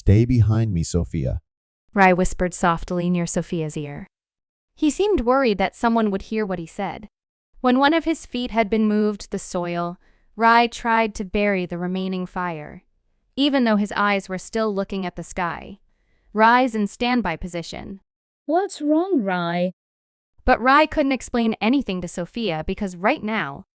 Stay behind me, Sophia. Rai whispered softly near Sophia's ear. He seemed worried that someone would hear what he said. When one of his feet had been moved to the soil, Rai tried to bury the remaining fire. Even though his eyes were still looking at the sky. Rai's in standby position. What's wrong, Rai? But Rai couldn't explain anything to Sophia because right now,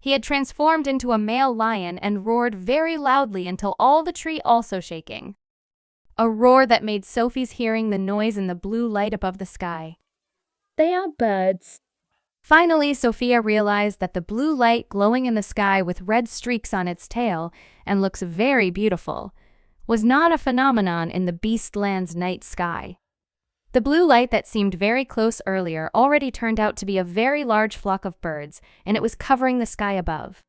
he had transformed into a male lion and roared very loudly until all the tree also shaking. A roar that made Sophie's hearing the noise in the blue light above the sky. They are birds. Finally, Sophia realized that the blue light glowing in the sky with red streaks on its tail and looks very beautiful was not a phenomenon in the Beastland's night sky. The blue light that seemed very close earlier already turned out to be a very large flock of birds, and it was covering the sky above.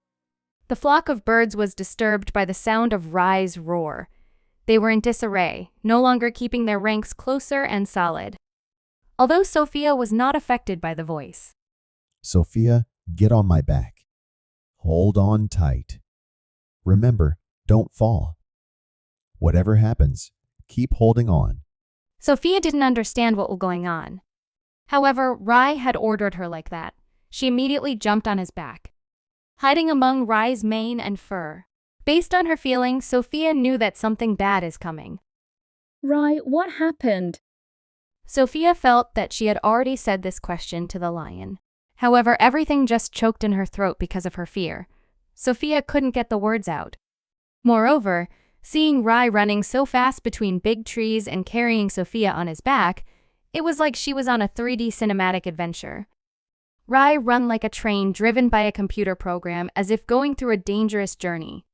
The flock of birds was disturbed by the sound of Rai's roar. They were in disarray, no longer keeping their ranks closer and solid. Although Sophia was not affected by the voice. Sophia, get on my back. Hold on tight. Remember, don't fall. Whatever happens, keep holding on. Sophia didn't understand what was going on. However, Rai had ordered her like that. She immediately jumped on his back, hiding among Rai's mane and fur. Based on her feelings, Sophia knew that something bad is coming. Rai, what happened? Sophia felt that she had already said this question to the lion. However, everything just choked in her throat because of her fear. Sophia couldn't get the words out. Moreover, seeing Rai running so fast between big trees and carrying Sophia on his back, it was like she was on a 3D cinematic adventure. Rai ran like a train driven by a computer program as if going through a dangerous journey.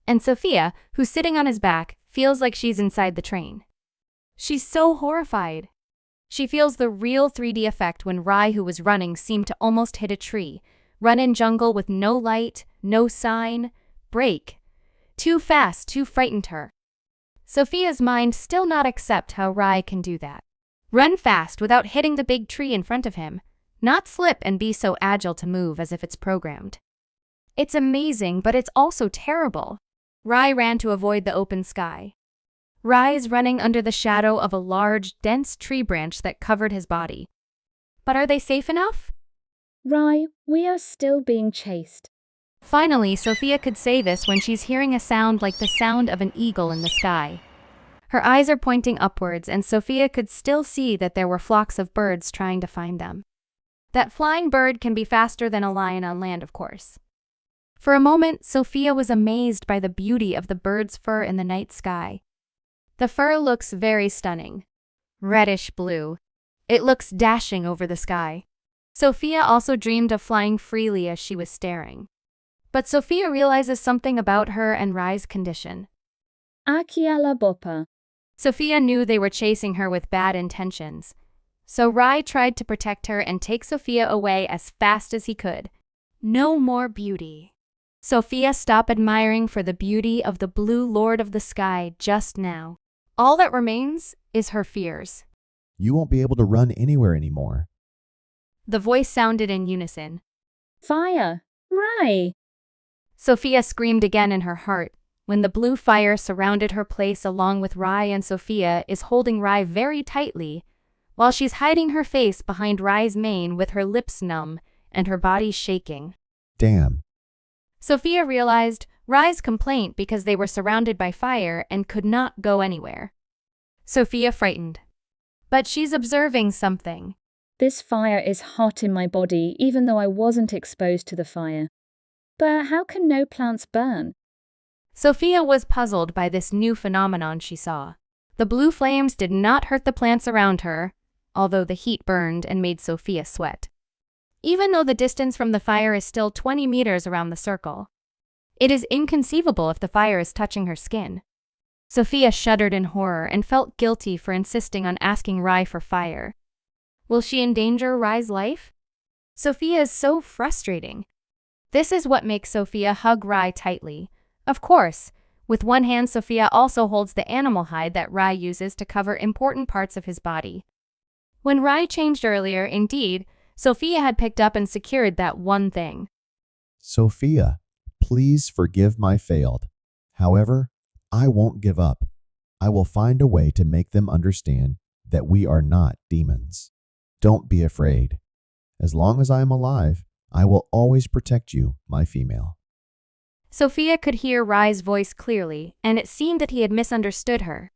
And Sophia, who's sitting on his back, feels like she's inside the train. She's so horrified. She feels the real 3D effect when Rai, who was running, seemed to almost hit a tree, run in jungle with no light, no sign, break. Too fast, too frightened her. Sophia's mind still not accept how Rai can do that. Run fast without hitting the big tree in front of him, not slip and be so agile to move as if it's programmed. It's amazing, but it's also terrible. Rai ran to avoid the open sky. Rai's running under the shadow of a large, dense tree branch that covered his body. But are they safe enough? Rai, we are still being chased. Finally, Sophia could say this when she's hearing a sound like the sound of an eagle in the sky. Her eyes are pointing upwards, and Sophia could still see that there were flocks of birds trying to find them. That flying bird can be faster than a lion on land, of course. For a moment, Sophia was amazed by the beauty of the bird's fur in the night sky. The fur looks very stunning. Reddish blue. It looks dashing over the sky. Sophia also dreamed of flying freely as she was staring. But Sophia realizes something about her and Rai's condition. Akiala Bopa. Sophia knew they were chasing her with bad intentions. So Rai tried to protect her and take Sophia away as fast as he could. No more beauty. Sophia stopped admiring for the beauty of the blue lord of the sky just now. All that remains is her fears. You won't be able to run anywhere anymore. The voice sounded in unison. Fire! Rai! Sophia screamed again in her heart, when the blue fire surrounded her place along with Rai, and Sophia is holding Rai very tightly, while she's hiding her face behind Rai's mane with her lips numb and her body shaking. Damn. Sophia realized Rai's complaint because they were surrounded by fire and could not go anywhere. Sophia frightened. But she's observing something. This fire is hot in my body even though I wasn't exposed to the fire. But how can no plants burn? Sophia was puzzled by this new phenomenon she saw. The blue flames did not hurt the plants around her, although the heat burned and made Sophia sweat. Even though the distance from the fire is still 20 meters around the circle. It is inconceivable if the fire is touching her skin. Sophia shuddered in horror and felt guilty for insisting on asking Rai for fire. Will she endanger Rai's life? Sophia is so frustrating. This is what makes Sophia hug Rai tightly. Of course, with one hand Sophia also holds the animal hide that Rai uses to cover important parts of his body. When Rai changed earlier, indeed, Sophia had picked up and secured that one thing. Sophia, Please forgive my failed. However, I won't give up. I will find a way to make them understand that we are not demons. Don't be afraid. As long as I am alive, I will always protect you, my female. Sophia could hear Rai's voice clearly, and it seemed that he had misunderstood her.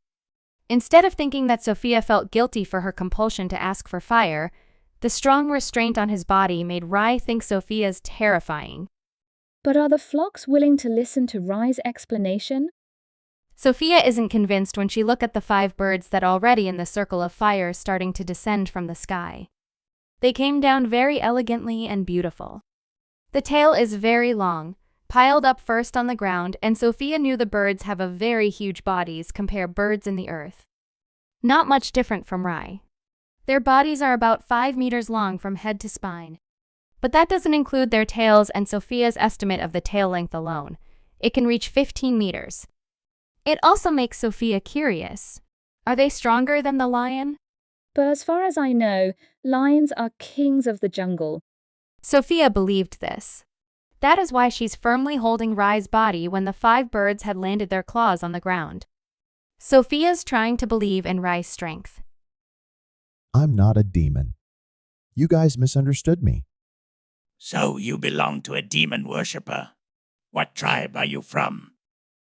Instead of thinking that Sophia felt guilty for her compulsion to ask for fire, the strong restraint on his body made Rai think Sophia's terrifying. But are the flocks willing to listen to Rai's explanation? Sophia isn't convinced when she looked at the 5 birds that already in the circle of fire starting to descend from the sky. They came down very elegantly and beautiful. The tail is very long, piled up first on the ground, and Sophia knew the birds have a very huge bodies compared birds in the earth. Not much different from Rai. Their bodies are about 5 meters long from head to spine. But that doesn't include their tails and Sophia's estimate of the tail length alone. It can reach 15 meters. It also makes Sophia curious. Are they stronger than the lion? But as far as I know, lions are kings of the jungle. Sophia believed this. That is why she's firmly holding Rai's body when the 5 birds had landed their claws on the ground. Sophia's trying to believe in Rai's strength. I'm not a demon. You guys misunderstood me. So you belong to a demon worshipper. What tribe are you from?